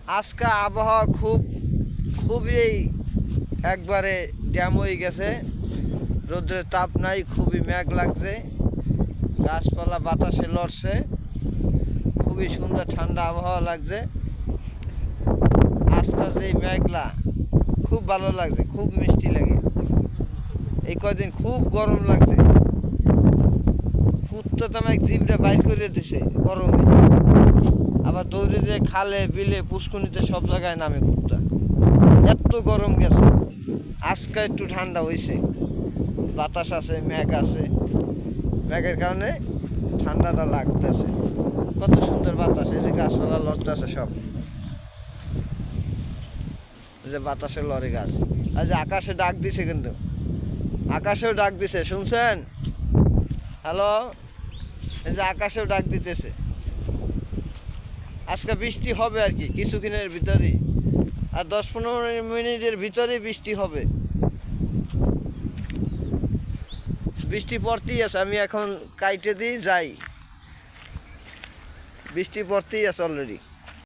আজকে আবহাওয়া খুবই একবারে ড্যাম হয়ে গেছে। রোদের তাপ নাই, খুবই মেঘ লাগছে, গাছপালা বাতাসে লড়ছে, খুবই সুন্দর ঠান্ডা আবহাওয়া লাগছে। আজকাল যে মেঘলা খুব ভালো লাগছে, খুব মিষ্টি লাগে। এই কদিন খুব গরম লাগছে, কুত্তা তামাক জিভটা বাইর করে দিছে গরমে। আবার দৌড়ে যে খালে বিলে পুষ্কুনিতে সব জায়গায় নামে কুত্তা, এত গরম গেছে। আজকে একটু ঠান্ডা হয়েছে, বাতাস আছে, মেঘ আছে, মেঘের কারণে ঠান্ডাটা লাগতেছে। কত সুন্দর বাতাস, এই যে গাছপালা লড়তেছে সব, যে বাতাসে লড়ে গাছ। আর যে আকাশে ডাক দিছে, কিন্তু আকাশেও ডাক দিছে, শুনছেন? হ্যালো, এই যে আকাশেও ডাক দিতেছে। আজকে বৃষ্টি হবে আর কি কিছুক্ষণের ভিতরেই, আর 10-15 মিনিটের ভিতরেই বৃষ্টি হবে। বৃষ্টি পড়তেই আছে, আমি এখন কাইটে দিই যাই, বৃষ্টি পড়তেই আছে অলরেডি।